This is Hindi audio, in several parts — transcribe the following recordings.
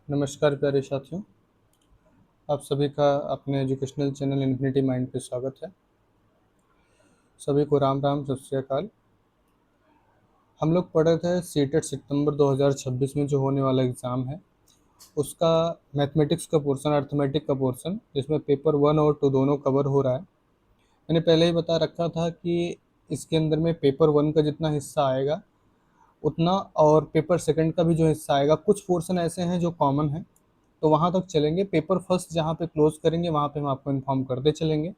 नमस्कार प्यारे साथियों, आप सभी का अपने एजुकेशनल चैनल इन्फिनिटी माइंड पे स्वागत है। सभी को राम राम, सत श्री अकाल। हम लोग पढ़ रहे थे सीटेट सितंबर 2026 में जो होने वाला एग्ज़ाम है, उसका मैथमेटिक्स का पोर्शन, अर्थमेटिक का पोर्शन, जिसमें पेपर 1 और 2 दोनों कवर हो रहा है। मैंने पहले ही बता रखा था कि इसके अंदर में पेपर 1 का जितना हिस्सा आएगा उतना, और पेपर सेकंड का भी जो हिस्सा आएगा, कुछ पोर्शन ऐसे हैं जो कॉमन हैं, तो वहाँ तक चलेंगे। पेपर फर्स्ट जहाँ पे क्लोज करेंगे वहाँ पे हम आपको इन्फॉर्म करते चलेंगे।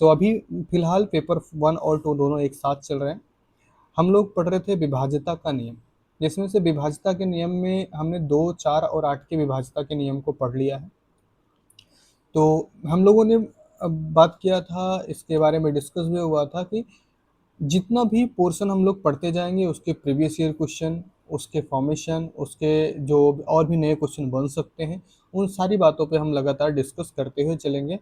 तो अभी फिलहाल पेपर 1 और 2 दोनों एक साथ चल रहे हैं। हम लोग पढ़ रहे थे विभाज्यता का नियम, जिसमें से विभाज्यता के नियम में हमने 2, 4 और 8 के विभाज्यता के नियम को पढ़ लिया है। तो हम लोगों ने बात किया था, इसके बारे में डिस्कस भी हुआ था कि जितना भी पोर्शन हम लोग पढ़ते जाएंगे उसके प्रीवियस ईयर क्वेश्चन, उसके फॉर्मेशन, उसके जो और भी नए क्वेश्चन बन सकते हैं, उन सारी बातों पे हम लगातार डिस्कस करते हुए चलेंगे।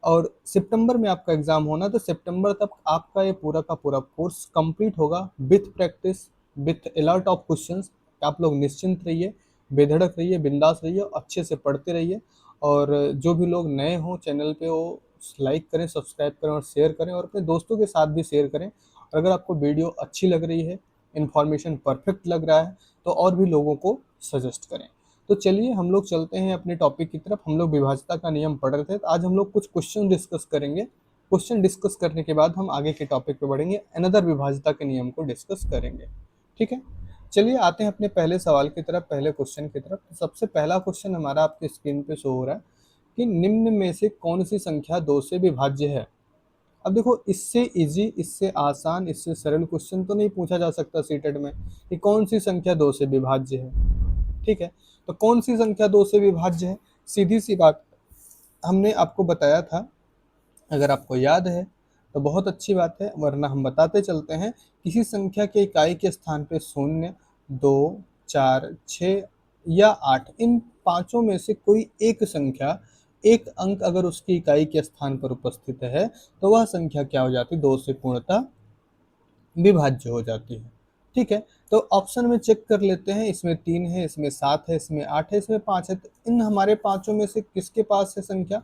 और सितंबर में आपका एग्ज़ाम होना, तो सितंबर तक आपका ये पूरा का पूरा कोर्स कंप्लीट होगा with practice, with a lot of questions. आप लोग निश्चिंत रहिए, बेधड़क रहिए, बिंदास रहिए, अच्छे से पढ़ते रहिए। और जो भी लोग नए हों चैनल पे, वो लाइक करें, सब्सक्राइब करें और शेयर करें, और अपने दोस्तों के साथ भी शेयर करें। और अगर आपको वीडियो अच्छी लग रही है, इन्फॉर्मेशन परफेक्ट लग रहा है, तो और भी लोगों को सजेस्ट करें। तो चलिए हम लोग चलते हैं अपने टॉपिक की तरफ। हम लोग विभाज्यता का नियम पढ़ रहे थे, तो आज हम लोग कुछ क्वेश्चन डिस्कस करेंगे। क्वेश्चन डिस्कस करने के बाद हम आगे के टॉपिक पे बढ़ेंगे, अनदर विभाज्यता के नियम को डिस्कस करेंगे। ठीक है, चलिए आते हैं अपने पहले सवाल की तरफ, पहले क्वेश्चन की तरफ। तो सबसे पहला क्वेश्चन हमारा आपके स्क्रीन पे शो हो रहा है कि निम्न में से कौन सी संख्या 2 से विभाज्य है। अब देखो, इससे इजी, इससे आसान, इससे सरल क्वेश्चन तो नहीं पूछा जा सकता सीटेट में कि कौन सी संख्या 2 से विभाज्य है। ठीक है, तो कौन सी संख्या 2 से विभाज्य है? सीधी सी बात, हमने आपको बताया था। अगर आपको याद है तो बहुत अच्छी बात है, वरना हम बताते चलते हैं। किसी संख्या के इकाई के स्थान पे 0, 2, 4, 6 या 8, इन पांचों में से कोई एक संख्या, एक अंक अगर उसकी इकाई के स्थान पर उपस्थित है, तो वह संख्या क्या हो जाती है? 2 से पूर्णतः विभाज्य हो जाती है। ठीक है, तो ऑप्शन में चेक कर लेते हैं। इसमें 3 है, इसमें 7 है, इसमें 8 है, इसमें 5 है। तो इन हमारे पांचों में से किसके पास है संख्या?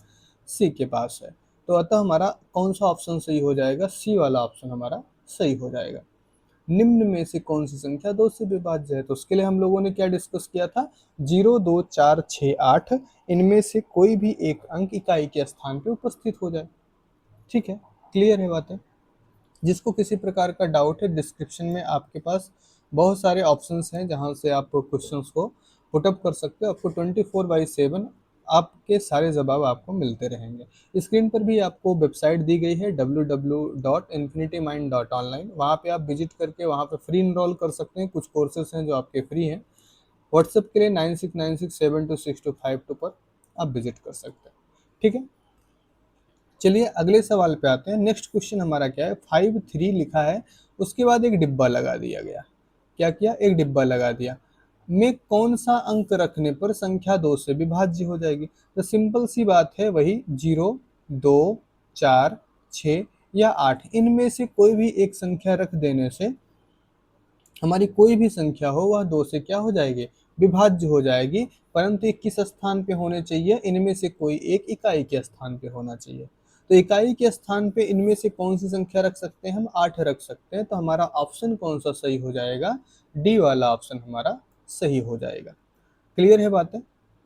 सी के पास है। तो अतः हमारा कौन सा ऑप्शन सही हो जाएगा? सी वाला ऑप्शन हमारा सही हो जाएगा। निम्न में से कौन सी संख्या 2 से विभाज्य है? तो उसके लिए हम लोगों ने क्या डिस्कस किया था? 0, 2, 4, 6, 8, इनमें से कोई भी एक अंक इकाई के स्थान पे उपस्थित हो जाए। ठीक है, क्लियर है बातें? जिसको किसी प्रकार का डाउट है, डिस्क्रिप्शन में आपके पास बहुत सारे ऑप्शंस हैं जहां से आप क्वेश्चंस को पुटअप कर सकते हो। आपको 24/7 आपके सारे जवाब आपको मिलते रहेंगे। स्क्रीन पर भी आपको वेबसाइट दी गई है www.infinitymind.online। वहाँ पे आप विजिट करके वहाँ पे फ्री इनरोल कर सकते हैं। कुछ कोर्सेज हैं जो आपके फ्री हैं। व्हाट्सएप के लिए 9696726252 पर आप विजिट कर सकते हैं। ठीक है, चलिए अगले सवाल पे आते हैं। नेक्स्ट क्वेश्चन हमारा क्या है? 5, 3 लिखा है, उसके बाद एक डिब्बा लगा दिया गया। क्या किया? एक डिब्बा लगा दिया। में कौन सा अंक रखने पर संख्या 2 से विभाज्य हो जाएगी? तो सिंपल सी बात है, वही 0, 2, 4, 6 या 8, इनमें से कोई भी एक संख्या रख देने से हमारी कोई भी संख्या हो वह 2 से क्या हो जाएगी? विभाज्य हो जाएगी। परंतु एक किस स्थान पे होने चाहिए? इनमें से कोई एक इकाई के स्थान पे होना चाहिए। तो इकाई के स्थान पे इनमें से कौन सी संख्या रख सकते हैं? हम 8 रख सकते हैं। तो हमारा ऑप्शन कौन सा सही हो जाएगा? डी वाला ऑप्शन हमारा सही हो जाएगा। क्लियर है बातें?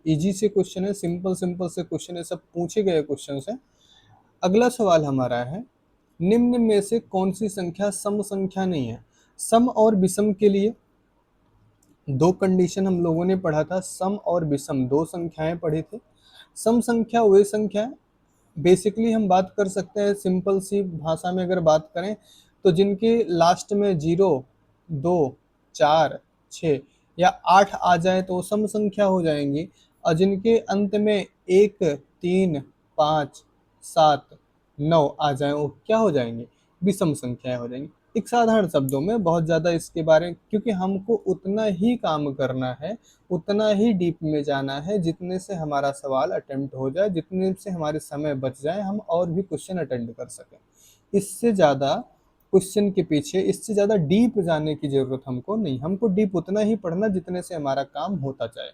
इजी से क्वेश्चन है, सिंपल सिंपल से क्वेश्चन है, सब पूछे गए क्वेश्चन है। अगला सवाल हमारा है, निम्न में से कौन सी संख्या सम संख्या नहीं है? सम और विषम के लिए दो कंडीशन हम लोगों ने पढ़ा था। सम और विषम दो संख्याएं पढ़ी थी। सम संख्या वे संख्या, बेसिकली हम बात कर सकते हैं सिंपल सी भाषा में, अगर बात करें तो जिनके लास्ट में 0, 2, 4, 6 या 8 आ जाए तो वो सम संख्या हो जाएंगी। और जिनके अंत में 1, 3, 5, 7, 9 आ जाए वो क्या हो जाएंगे? विषम संख्याएं हो जाएंगी। एक साधारण शब्दों में, बहुत ज़्यादा इसके बारे में, क्योंकि हमको उतना ही काम करना है, उतना ही डीप में जाना है जितने से हमारा सवाल अटेम्प्ट हो जाए, जितने से हमारे समय बच जाए, हम और भी क्वेश्चन अटेंड कर सकें। इससे ज़्यादा क्वेश्चन के पीछे, इससे ज़्यादा डीप जाने की ज़रूरत हमको नहीं। हमको डीप उतना ही पढ़ना जितने से हमारा काम होता जाए।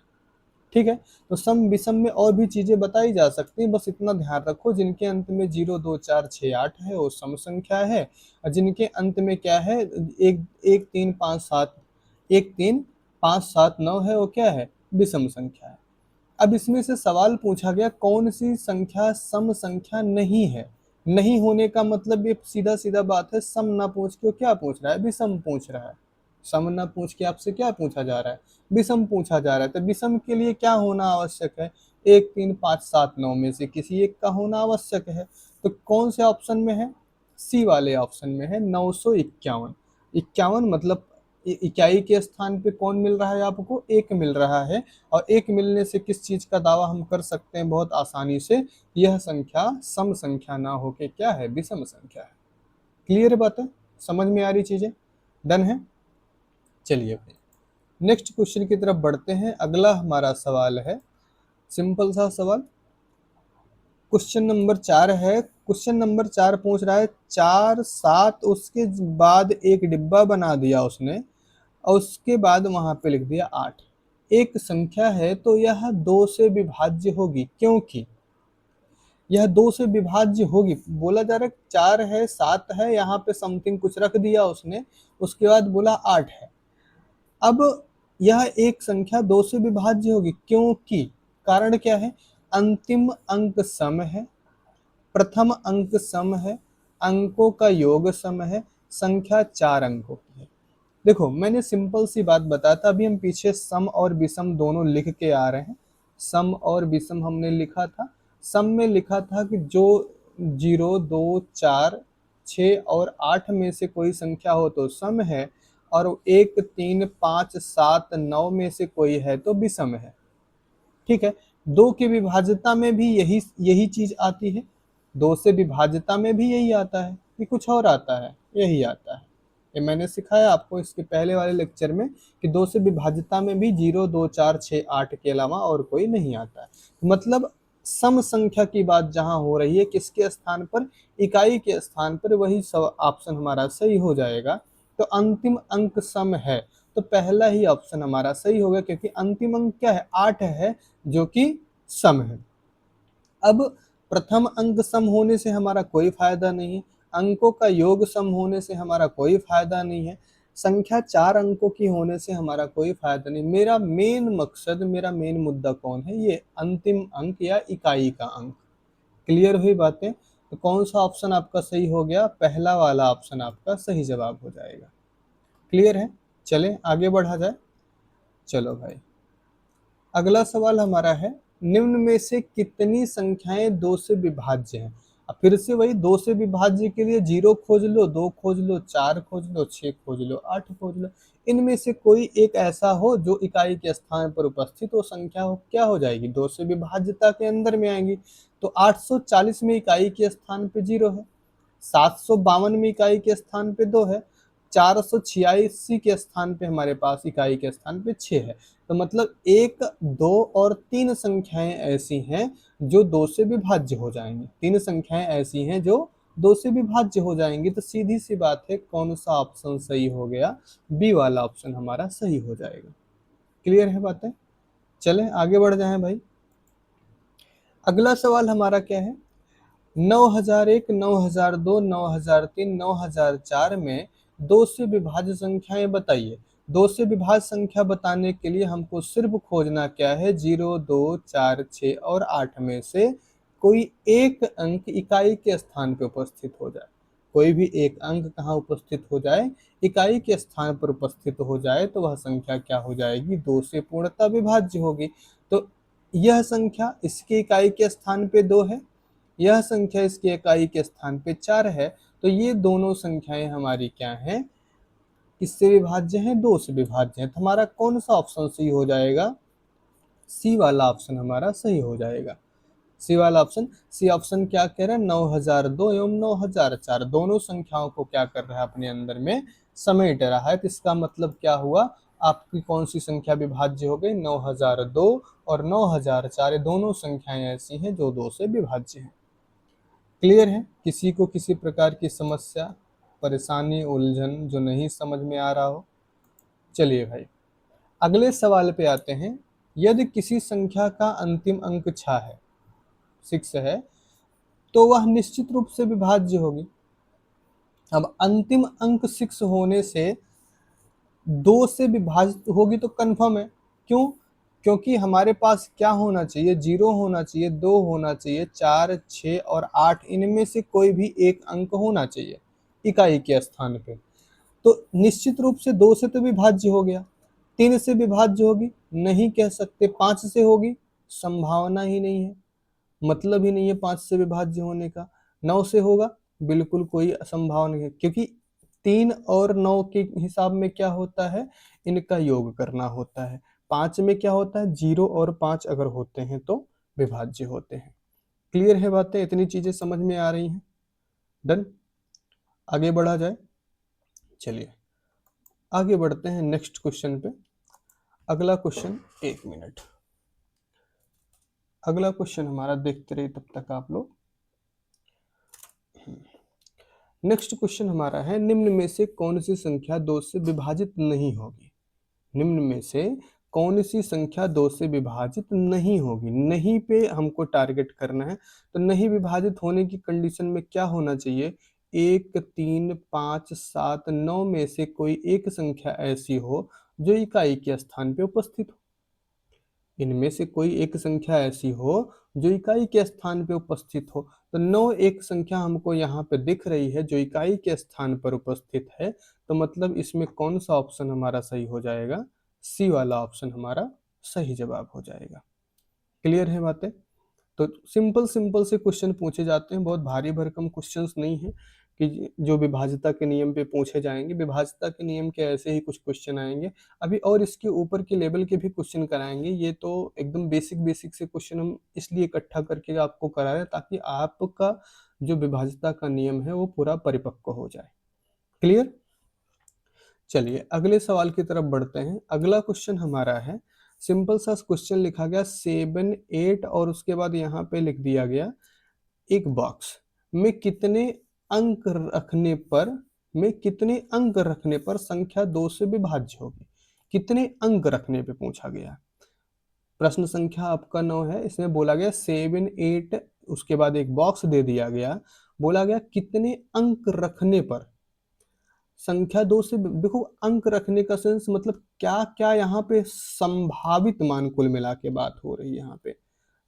ठीक है। तो सम विषम में और भी चीजें बताई जा सकती हैं, बस इतना ध्यान रखो जिनके अंत में 0 2 4 6 8 है वो सम संख्या है, और जिनके अंत में क्या है, एक एक तीन पाँच सात, एक तीन पाँच सात नौ है, वो क्या है, विषम संख्या है। अब इसमें से सवाल पूछा गया कौन सी संख्या सम संख्या नहीं है। नहीं होने का मतलब ये सीधा सीधा बात है, सम ना पूछ के वो क्या पूछ रहा है, विषम पूछ रहा है। सम ना पूछ के आपसे क्या पूछा जा रहा है, विषम पूछा जा रहा है। तो विषम के लिए क्या होना आवश्यक है, एक तीन पाँच सात नौ में से किसी एक का होना आवश्यक है। तो कौन से ऑप्शन में है, सी वाले ऑप्शन में है, 951। इक्यावन मतलब इकाई के स्थान पे कौन मिल रहा है आपको, एक मिल रहा है। और एक मिलने से किस चीज का दावा हम कर सकते हैं बहुत आसानी से, यह संख्या सम संख्या ना होके क्या है, विषम संख्या है। क्लियर बात है, समझ में आ रही चीजें, डन है। चलिए भाई नेक्स्ट क्वेश्चन की तरफ बढ़ते हैं। अगला हमारा सवाल है सिंपल सा सवाल, क्वेश्चन नंबर 4 है। क्वेश्चन नंबर 4 पूछ रहा है 4 7, उसके बाद एक डिब्बा बना दिया उसने, और उसके बाद वहां पे लिख दिया 8। एक संख्या है तो यह 2 से विभाज्य होगी, क्योंकि यह 2 से विभाज्य होगी। बोला जा रहा है 4 है 7 है, यहाँ पे समथिंग कुछ रख दिया उसने, उसके बाद बोला 8 है। अब यह एक संख्या 2 से विभाज्य होगी क्योंकि, कारण क्या है, अंतिम अंक सम है, प्रथम अंक सम है, अंकों का योग सम है, संख्या 4 अंकों की है। देखो मैंने सिंपल सी बात बताया था, अभी हम पीछे सम और विषम दोनों लिख के आ रहे हैं। सम और विषम हमने लिखा था। सम में लिखा था कि जो 0 2 4 6 और 8 में से कोई संख्या हो तो सम है, और 1 3 5 7 9 में से कोई है तो विषम है। ठीक है। दो की विभाज्यता में भी यही यही चीज आती है, दो से विभाज्यता में भी यही आता है कि कुछ और आता है, यही आता है। ये मैंने सिखाया आपको इसके पहले वाले लेक्चर में कि दो से विभाज्यता में भी 0 2 4 6 8 के अलावा और कोई नहीं आता है। मतलब सम संख्या की बात जहां हो रही है, किसके स्थान पर, इकाई के स्थान पर, वही सब ऑप्शन हमारा सही हो जाएगा। तो अंतिम अंक सम है, तो पहला ही ऑप्शन हमारा सही होगा, क्योंकि अंतिम अंक क्या है, 8 है, जो कि सम है। अब प्रथम अंक सम होने से हमारा कोई फायदा नहीं है, अंकों का योग सम होने से हमारा कोई फायदा नहीं है, संख्या 4 अंकों की होने से हमारा कोई फायदा नहीं। मेरा मेन मकसद, मेरा मेन मुद्दा कौन है, ये अंतिम अंक या इकाई का अंक। क्लियर हुई बातें। तो कौन सा ऑप्शन आपका सही हो गया, पहला वाला ऑप्शन आपका सही जवाब हो जाएगा। क्लियर है, चलें आगे बढ़ा जाए। चलो भाई अगला सवाल हमारा है, निम्न में से कितनी संख्याएं 2 से विभाज्य हैं। अब फिर से वही 2 से विभाज्य के लिए 0 खोज लो, 2 खोज लो, 4 खोज लो, 6 खोज लो, 8 खोज लो। इनमें से कोई एक ऐसा हो जो इकाई के स्थान पर उपस्थित हो, संख्या हो, क्या हो जाएगी, 2 से विभाज्यता के अंदर में आएंगी। तो 840 में इकाई के स्थान पे 0 है, 752 में इकाई के स्थान पे 2 है, 486 के स्थान पे हमारे पास इकाई के स्थान पे 6 है। तो मतलब 1 2 और 3 संख्याएं ऐसी हैं जो 2 से विभाज्य हो जाएंगी, 3 संख्याएं ऐसी हैं जो 2 से विभाज्य हो जाएंगी। तो सीधी सी बात है, कौन सा ऑप्शन सही हो गया, बी वाला ऑप्शन हमारा सही हो जाएगा। क्लियर है बातें, चलें आगे बढ़ जाएं भाई। अगला सवाल हमारा क्या है, 9001 9002 9003 9004 में 2 से विभाज्य संख्याएं बताइए। 2 से विभाज्य संख्या बताने के लिए हमको सिर्फ खोजना क्या है, 0 2 4 6 और 8 में से कोई एक अंक इकाई के स्थान पर उपस्थित हो जाए। कोई भी एक अंक कहाँ उपस्थित हो जाए, इकाई के स्थान पर उपस्थित हो जाए, तो वह संख्या क्या हो जाएगी, 2 से पूर्णतः विभाज्य होगी। तो यह संख्या इसकी इकाई के स्थान पे 2 है, यह संख्या इसकी इकाई के स्थान पे 4 है। तो ये दोनों संख्याएं हमारी क्या हैं, किससे विभाज्य हैं, 2 से विभाज्य हैं। तो हमारा कौन सा ऑप्शन सही हो जाएगा, सी वाला ऑप्शन हमारा सही हो जाएगा। सी वाला ऑप्शन, सी ऑप्शन क्या कह रहा है, 9002 एवं 9004 दोनों संख्याओं को क्या कर रहा है, अपने अंदर में समेट रहा है। तो इसका मतलब क्या हुआ, आपकी कौन सी संख्या विभाज्य हो गई, 9002 और 9004 दोनों संख्याएं ऐसी हैं जो 2 से विभाज्य हैं। क्लियर है, किसी को किसी प्रकार की समस्या, परेशानी, उलझन जो नहीं समझ में आ रहा हो। चलिए भाई अगले सवाल पे आते हैं। यदि किसी संख्या का अंतिम अंक 6 है, 6 है, तो वह निश्चित रूप से विभाज्य होगी। अब अंतिम अंक 6 होने से 2 से विभाजित होगी तो कंफर्म है। क्यों? क्योंकि हमारे पास क्या होना चाहिए, 0 होना चाहिए, 2 होना चाहिए, 4, 6 और 8, इनमें से कोई भी एक अंक होना चाहिए इकाई के स्थान पे। तो निश्चित रूप से 2 से तो विभाज्य हो गया। 3 से विभाज्य होगी? नहीं कह सकते। 5 से होगी? संभावना ही नहीं है, मतलब ही नहीं है 5 से विभाज्य होने का। 9 से होगा? बिल्कुल कोई संभावना नहीं है, क्योंकि 3 और 9 के हिसाब में क्या होता है, इनका योग करना होता है। 5 में क्या होता है, 0 और 5 अगर होते हैं तो विभाज्य होते हैं। क्लियर है बातें? इतनी चीजें समझ में आ रही हैं? डन। आगे बढ़ा जाए। चलिए आगे बढ़ते हैं नेक्स्ट क्वेश्चन पे। अगला क्वेश्चन, 1 मिनट, अगला क्वेश्चन हमारा देखते रहिए तब तक आप लोग। नेक्स्ट क्वेश्चन हमारा है, निम्न में से कौन सी संख्या 2 से विभाजित नहीं होगी? निम्न में से कौन सी संख्या 2 से विभाजित नहीं होगी? नहीं पे हमको टारगेट करना है। तो नहीं विभाजित होने की कंडीशन में क्या होना चाहिए, 1, 3, 5, 7, 9 में से कोई एक संख्या ऐसी हो जो इकाई के स्थान पे उपस्थित हो। इनमें से कोई एक संख्या ऐसी हो जो इकाई के स्थान पे उपस्थित हो। तो 9 एक संख्या हमको यहाँ पे दिख रही है जो इकाई के स्थान पर उपस्थित है। तो मतलब इसमें कौन सा ऑप्शन हमारा सही हो जाएगा? सी वाला ऑप्शन हमारा सही जवाब हो जाएगा। क्लियर है बातें? तो सिंपल सिंपल से क्वेश्चन पूछे जाते हैं, बहुत भारी भरकम क्वेश्चंस नहीं है कि जो विभाज्यता के नियम पे पूछे जाएंगे। विभाज्यता के नियम के ऐसे ही कुछ क्वेश्चन आएंगे अभी, और इसके ऊपर के लेवल के भी क्वेश्चन कराएंगे। ये तो एकदम बेसिक बेसिक से क्वेश्चन हम इसलिए इकट्ठा करके आपको करा रहे हैं ताकि आपका जो विभाज्यता का नियम है वो पूरा परिपक्व हो जाए। क्लियर? चलिए अगले सवाल की तरफ बढ़ते हैं। अगला क्वेश्चन हमारा है, सिंपल सा क्वेश्चन लिखा गया 7, 8 और उसके बाद यहाँ पे लिख दिया गया एक बॉक्स में कितने अंक रखने पर संख्या 2 से विभाज्य होगी? कितने अंक रखने पे पूछा गया। प्रश्न संख्या आपका 9 है, इसमें बोला गया 7, 8, उसके बाद एक बॉक्स दे दिया गया, बोला गया कितने अंक रखने पर संख्या 2 से। देखो अंक रखने का सेंस मतलब क्या क्या यहाँ पे संभावित मान, कुल मिला के बात हो रही है यहाँ पे।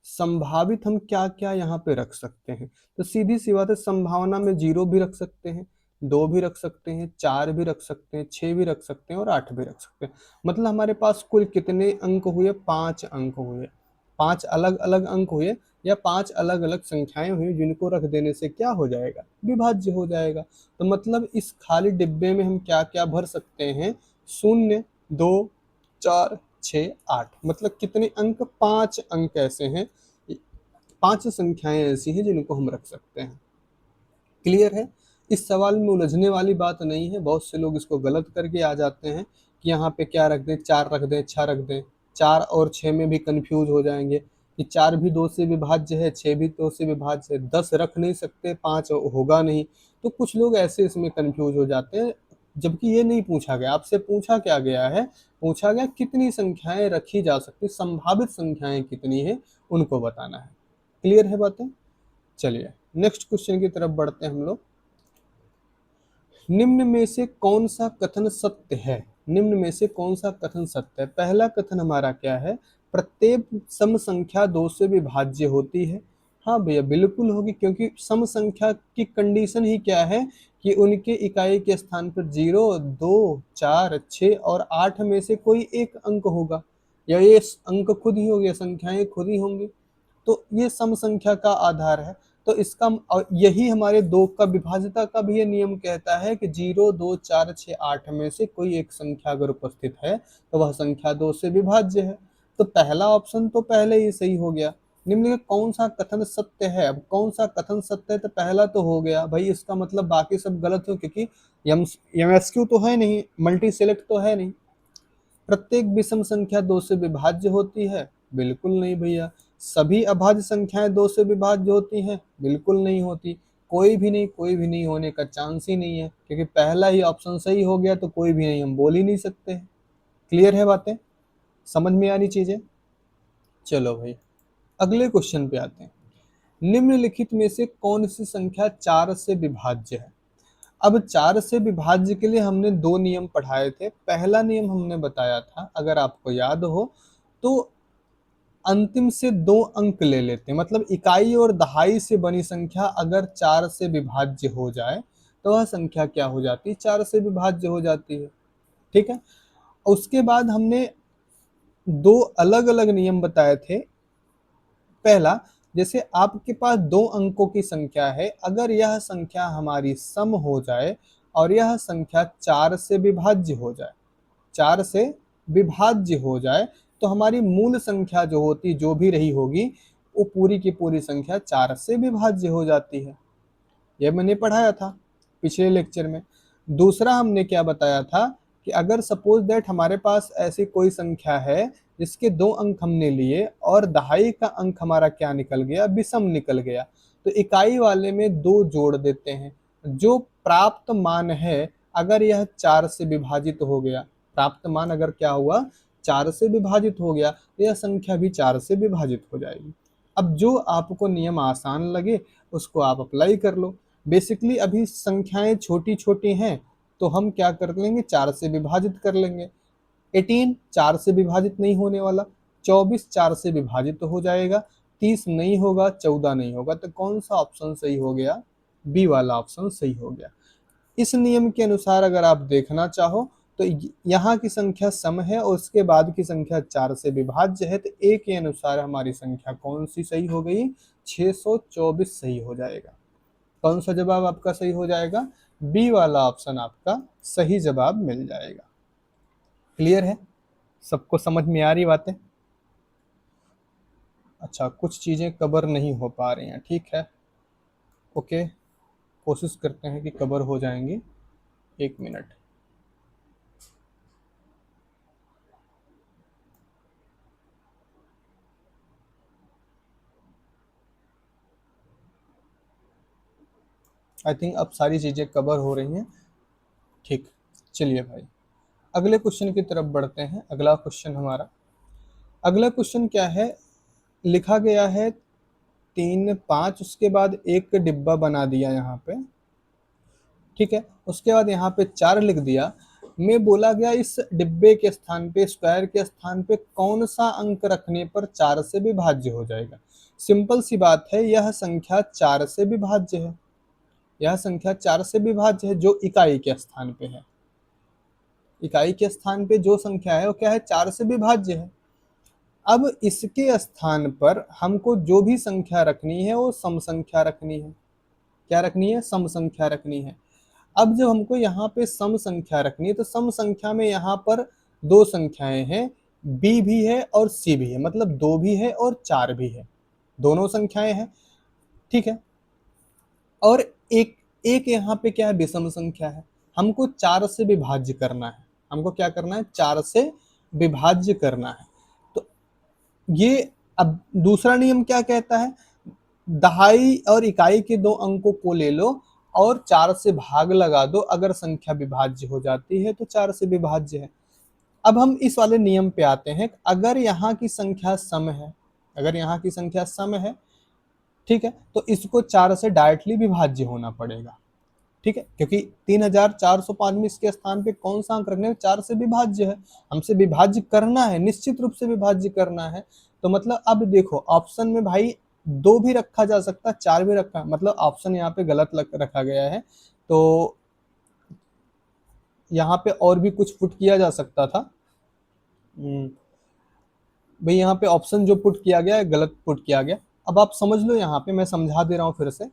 संभावित हम क्या क्या यहाँ पे रख सकते हैं, तो सीधी सी बात है, संभावना में 0 भी रख सकते हैं, 2 भी रख सकते हैं, 4 भी रख सकते हैं, 6 भी रख सकते हैं और 8 भी रख सकते हैं। मतलब हमारे पास कुल कितने अंक हुए, 5 अंक हुए। 5 अलग अलग अंक हुए या 5 अलग अलग संख्याएं हुई जिनको रख देने से क्या हो जाएगा, विभाज्य हो जाएगा। तो मतलब इस खाली डिब्बे में हम क्या क्या भर सकते हैं, 0, 2, 4, 6, 8, मतलब कितने अंक, 5 अंक ऐसे हैं, 5 संख्याएं ऐसी हैं जिनको हम रख सकते हैं। क्लियर है? इस सवाल में उलझने वाली बात नहीं है। बहुत से लोग इसको गलत करके आ जाते हैं कि यहाँ पे क्या रख दें, 4 रख दें, 6 रख दें। 4 और 6 में भी कंफ्यूज हो जाएंगे कि 4 भी 2 से विभाज्य है, 6 भी 2 से विभाज्य है, 10 रख नहीं सकते, 5 होगा नहीं। तो कुछ लोग ऐसे इसमें कंफ्यूज हो जाते हैं, जबकि ये नहीं पूछा गया। आपसे पूछा क्या गया है, पूछा गया कितनी संख्याएं रखी जा सकती, संभावित संख्याएं कितनी है उनको बताना है। क्लियर है बातें? चलिए नेक्स्ट क्वेश्चन की तरफ बढ़ते हैं हम लोग। निम्न में से कौन सा कथन सत्य है? निम्न में से कौन सा कथन सत्य है? पहला कथन हमारा क्या है, प्रत्येक सम संख्या 2 से विभाज्य होती है। हाँ भैया बिल्कुल होगी, क्योंकि सम संख्या की कंडीशन ही क्या है कि उनके इकाई के स्थान पर 0, 2, 4, 6 और 8 में से कोई एक अंक होगा, या ये अंक खुद ही होंगे, संख्याएं खुद ही होंगी। तो ये सम संख्या का आधार है। तो इसका यही हमारे 2 का विभाज्यता का भी ये नियम कहता है कि 0, 2, 4, 6, 8 में से कोई एक संख्या अगर उपस्थित है तो वह संख्या 2 से विभाज्य है। तो पहला ऑप्शन तो पहले ही सही हो गया। निम्न में कौन सा कथन सत्य है? अब कौन सा कथन सत्य है, तो पहला तो हो गया भाई, इसका मतलब बाकी सब गलत हो, क्योंकि एमएसक्यू तो है नहीं, मल्टी सेलेक्ट तो है नहीं। प्रत्येक विषम संख्या 2 से विभाज्य होती है? बिल्कुल नहीं भैया। सभी अभाज्य संख्याएं 2 से विभाज्य होती हैं? बिल्कुल नहीं होती। कोई भी नहीं, कोई भी नहीं होने का चांस ही नहीं है, क्योंकि पहला ही ऑप्शन सही हो गया तो कोई भी नहीं हम बोल ही नहीं सकते। क्लियर है बातें? समझ में आ रही चीजें? चलो भाई, अगले क्वेश्चन पे आते हैं। निम्नलिखित में से कौन सी संख्या 4 से विभाज्य है? अब 4 से विभाज्य के लिए हमने दो नियम पढ़ाए थे। पहला नियम हमने बताया था, अगर आपको याद हो तो अंतिम से दो अंक ले लेते हैं, मतलब इकाई और दहाई से बनी संख्या अगर 4 से विभाज्य हो जाए तो वह संख्या क्या हो जाती है? 4 से विभाज्य हो जाती है। ठीक है। उसके बाद हमने दो अलग अलग नियम बताए थे। पहला, जैसे आपके पास दो अंकों की संख्या है, अगर यह संख्या हमारी सम हो जाए और यह संख्या 4 से विभाज्य हो जाए, 4 से विभाज्य हो जाए, तो हमारी मूल संख्या जो होती, जो भी रही होगी, वो पूरी की पूरी संख्या 4 से विभाज्य हो जाती है। यह मैंने पढ़ाया था पिछले लेक्चर में। दूसरा हमने क्या बताया था कि अगर सपोज दैट हमारे पास ऐसी कोई संख्या है जिसके दो अंक हमने लिए और दहाई का अंक हमारा क्या निकल गया? विषम निकल गया, तो इकाई वाले में दो जोड़ देते हैं। जो प्राप्त मान है, अगर यह 4 से विभाजित हो गया, प्राप्त मान अगर क्या हुआ? 4 से विभाजित हो गया, तो यह संख्या भी 4 से विभाजित हो जाएगी। अब जो आपको नियम आसान लगे उसको आप अप्लाई कर लो। बेसिकली अभी संख्याएं छोटी छोटी हैं, तो हम क्या कर लेंगे? 4 से विभाजित कर लेंगे। 18 4 से विभाजित नहीं होने वाला, 24 4 से विभाजित हो जाएगा, 30 नहीं होगा, 14 नहीं होगा। तो कौन सा ऑप्शन सही हो गया? बी वाला ऑप्शन सही हो गया। इस नियम के अनुसार अगर आप देखना चाहो तो यहाँ की संख्या सम है और उसके बाद की संख्या 4 से विभाज्य है, तो ए के अनुसार हमारी संख्या कौन सी सही हो गई? 624 सही हो जाएगा। कौन सा जवाब आपका सही हो जाएगा? बी वाला ऑप्शन आपका सही जवाब मिल जाएगा। क्लियर है? सबको समझ में आ रही बातें? अच्छा, कुछ चीजें कवर नहीं हो पा रही हैं, ठीक है, ओके, कोशिश करते हैं कि कवर हो जाएंगी। 1 मिनट। आई थिंक अब सारी चीजें कवर हो रही हैं। ठीक, चलिए भाई अगले क्वेश्चन की तरफ बढ़ते हैं। अगला क्वेश्चन हमारा, अगला क्वेश्चन क्या है? लिखा गया है 3 5, उसके बाद एक डिब्बा बना दिया यहाँ पे, ठीक है, उसके बाद यहाँ पे 4 लिख दिया। मैं बोला गया इस डिब्बे के स्थान पे, स्क्वायर के स्थान पे कौन सा अंक रखने पर 4 से विभाज्य हो जाएगा? सिंपल सी बात है, यह संख्या 4 से विभाज्य है। यह संख्या 4 से विभाज्य है जो इकाई के स्थान पे है। इकाई के स्थान पे जो संख्या है वो क्या है? 4 से विभाज्य है। अब इसके स्थान पर हमको जो भी संख्या रखनी है वो सम संख्या रखनी है। क्या रखनी है? सम संख्या रखनी है। अब जब हमको यहाँ पे सम संख्या रखनी है, तो सम संख्या में यहाँ पर दो संख्याएं हैं, बी भी है और सी भी है, मतलब 2 भी है और 4 भी है, दोनों संख्याएं हैं, ठीक है। और एक एक यहाँ पे क्या है? विषम संख्या है। हमको 4 से विभाज्य करना है। हमको क्या करना है? 4 से विभाज्य करना है। तो ये, अब दूसरा नियम क्या कहता है? दहाई और इकाई के दो अंकों को ले लो और 4 से भाग लगा दो, अगर संख्या विभाज्य हो जाती है तो 4 से विभाज्य है। अब हम इस वाले नियम पे आते हैं, अगर यहाँ की संख्या सम है, अगर यहाँ की संख्या सम है, ठीक है, तो इसको 4 से डायरेक्टली विभाज्य होना पड़ेगा, ठीक है, क्योंकि 3405 में इसके स्थान पे कौन सा अंक रखने हैं? 4 से विभाज्य है, हमसे विभाज्य करना है, निश्चित रूप से विभाज्य करना है। तो मतलब अब देखो ऑप्शन में भाई 2 भी रखा जा सकता है, 4 भी रखा, मतलब ऑप्शन यहाँ पे गलत रखा गया है। तो यहाँ पे और भी कुछ पुट किया जा सकता था। भाई यहाँ पे ऑप्शन जो पुट किया गया है गलत पुट किया गया। अब आप समझ लो, यहाँ पे मैं समझा दे रहा हूँ फिर से।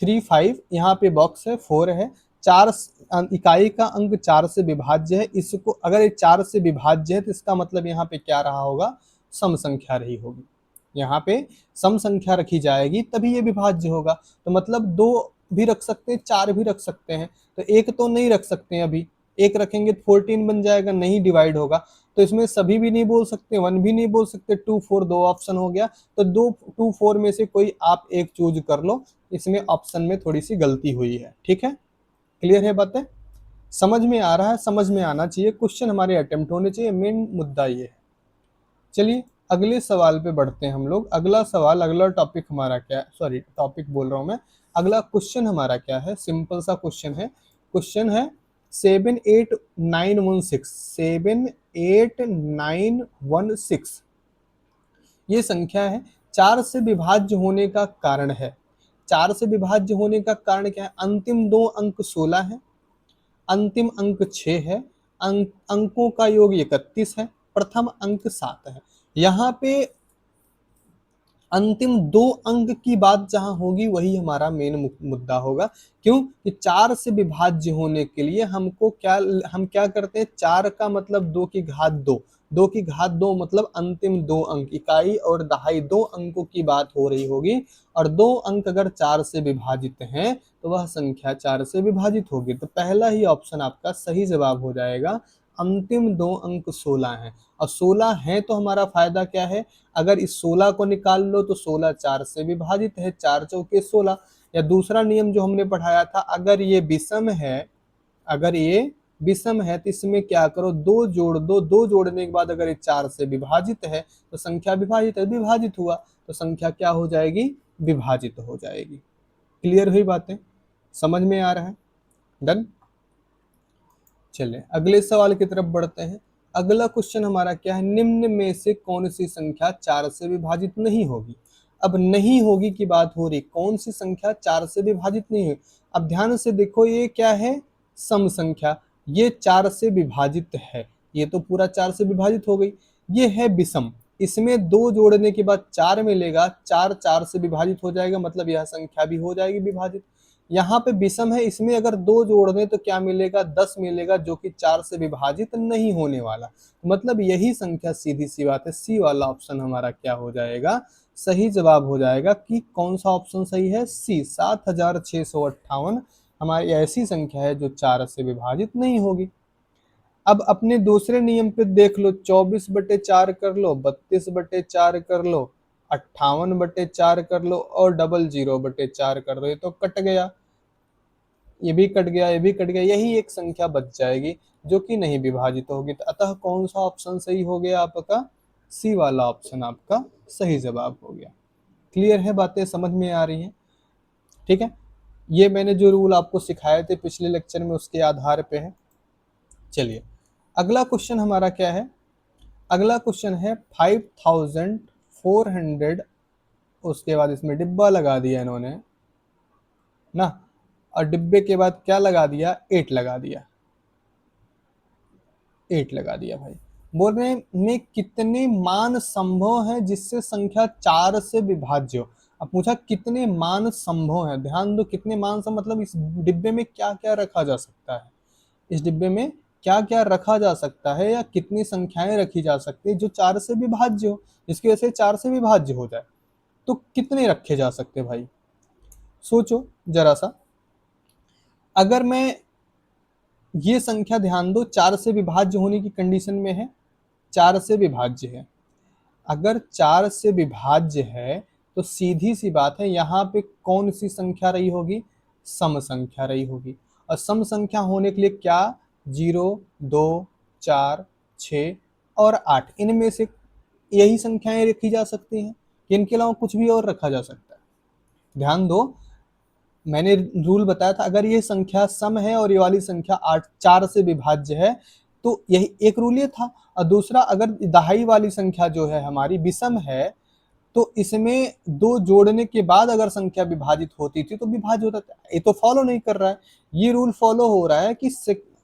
3 5 यहाँ पे बॉक्स है, 4 है, 4 इकाई का अंक 4 से विभाज्य है। इसको अगर ये 4 से विभाज्य है तो इसका मतलब यहाँ पे क्या रहा होगा? सम संख्या रही होगी। यहाँ पे सम संख्या रखी जाएगी तभी ये विभाज्य होगा। तो मतलब 2 भी रख सकते हैं, 4 भी रख सकते हैं, तो एक तो नहीं रख सकते हैं। अभी एक रखेंगे तो 14 बन जाएगा, नहीं डिवाइड होगा। तो इसमें सभी भी नहीं बोल सकते, 1 भी नहीं बोल सकते, 2 4 दो ऑप्शन हो गया। तो 2 4 में से कोई आप एक चूज कर लो। इसमें ऑप्शन में थोड़ी सी गलती हुई है, ठीक है। क्लियर है बातें? समझ में आ रहा है? समझ में आना चाहिए, क्वेश्चन हमारे अटेम्प्ट होने चाहिए, मेन मुद्दा ये है। चलिए अगले सवाल पे बढ़ते हैं हम लोग। अगला सवाल, अगला टॉपिक हमारा क्या है, सॉरी टॉपिक बोल रहा हूं मैं, अगला क्वेश्चन हमारा क्या है, सिंपल सा क्वेश्चन है। क्वेश्चन है 78916, 78916 ये संख्या है, चार से विभाज्य होने का कारण है। चार से विभाज्य होने का कारण क्या है? अंतिम दो अंक 16 है, अंतिम अंक 6 है, अंकों का योग 31 है, प्रथम अंक 7 है। यहाँ पे अंतिम दो अंक की बात जहां होगी वही हमारा मेन मुद्दा होगा। क्यों? कि चार से विभाज्य होने के लिए हमको क्या, हम क्या करते हैं, चार का मतलब 2 की घात 2, 2 की घात 2 मतलब अंतिम दो अंक, इकाई और दहाई दो अंकों की बात हो रही होगी। और दो अंक अगर चार से विभाजित हैं तो वह संख्या चार से विभाजित होगी। तो पहला ही ऑप्शन आपका सही जवाब हो जाएगा। अंतिम दो अंक 16 हैं, और 16 हैं तो हमारा फायदा क्या है? अगर इस 16 को निकाल लो तो 16 चार से विभाजित है, 4 चौके 16। या दूसरा नियम जो हमने पढ़ाया था, अगर ये विषम है, अगर ये विषम है तो इसमें क्या करो, दो जोड़ दो, दो जोड़ने के बाद अगर ये चार से विभाजित है तो संख्या विभाजित है, विभाजित हुआ तो संख्या क्या हो जाएगी? विभाजित हो जाएगी। क्लियर हुई बातें? समझ में आ रहा है? डन। चलिए अगले सवाल की तरफ बढ़ते हैं। अगला क्वेश्चन हमारा क्या है, निम्न में से कौन सी संख्या चार से विभाजित नहीं होगी? अब नहीं होगी की बात हो रही, कौन सी संख्या चार से विभाजित नहीं होगी? अब ध्यान से देखो, ये क्या है? सम संख्या, ये चार से विभाजित है, ये तो पूरा चार से विभाजित हो गई। ये है विषम, इसमें दो जोड़ने के बाद चार मिलेगा, चार चार से विभाजित हो जाएगा, मतलब यह संख्या भी हो जाएगी विभाजित। यहाँ पे विषम है, इसमें अगर दो जोड़ दें तो क्या मिलेगा? 10 मिलेगा, जो कि चार से विभाजित नहीं होने वाला। मतलब यही संख्या, सीधी सी बात है, सी वाला ऑप्शन हमारा क्या हो जाएगा? सही जवाब हो जाएगा। कि कौन सा ऑप्शन सही है? सी, 7658 हमारी ऐसी संख्या है जो चार से विभाजित नहीं होगी। अब अपने दूसरे नियम पे देख लो, 24/4 कर लो, 32/4 कर लो, 58/4 कर लो, और 00/4 कर दो, ये तो कट गया, ये भी कट गया, ये भी कट गया, यही एक संख्या बच जाएगी जो कि नहीं विभाजित होगी। तो अतः कौन सा ऑप्शन सही हो गया आपका? सी वाला ऑप्शन आपका सही जवाब हो गया। क्लियर है? बातें समझ में आ रही हैं? ठीक है, ये मैंने जो रूल आपको सिखाए थे पिछले लेक्चर में उसके आधार पे है। चलिए अगला क्वेश्चन हमारा क्या है? अगला क्वेश्चन है 5400, उसके बाद इसमें डिब्बा लगा दिया इन्होंने ना, और डिब्बे के बाद क्या लगा दिया? 8 लगा दिया, 8 लगा दिया भाई। बोल रहे हैं में कितने मान संभव हैं जिससे संख्या चार से विभाज्य हो? अब पूछा कितने मान संभव हैं, ध्यान दो, कितने मान संभव मतलब इस डिब्बे में क्या क्या रखा जा सकता है, इस डिब्बे में क्या क्या रखा जा सकता है, या कितनी संख्याएं रखी जा सकती है जो चार से विभाज्य हो, जिसकी वजह से चार से विभाज्य हो जाए। तो कितने रखे जा सकते भाई? सोचो जरा सा। अगर मैं ये संख्या, ध्यान दो, चार से विभाज्य होने की कंडीशन में है, चार से विभाज्य है। अगर चार से विभाज्य है तो सीधी सी बात है, यहाँ पे कौन सी संख्या रही होगी? सम संख्या रही होगी। और सम संख्या होने के लिए क्या? 0, 2, 4, 6 और 8, इनमें से यही संख्याएं रखी जा सकती हैं, इनके अलावा कुछ भी और रखा जा सकता है। ध्यान दो, मैंने रूल बताया था, अगर ये संख्या सम है और ये वाली संख्या आठ चार से विभाज्य है तो यही एक रूल ये था। और दूसरा, अगर दहाई वाली संख्या जो है हमारी विषम है तो इसमें दो जोड़ने के बाद अगर संख्या विभाजित होती थी तो विभाज्य होता था। ये तो फॉलो नहीं कर रहा है, ये रूल फॉलो हो रहा है कि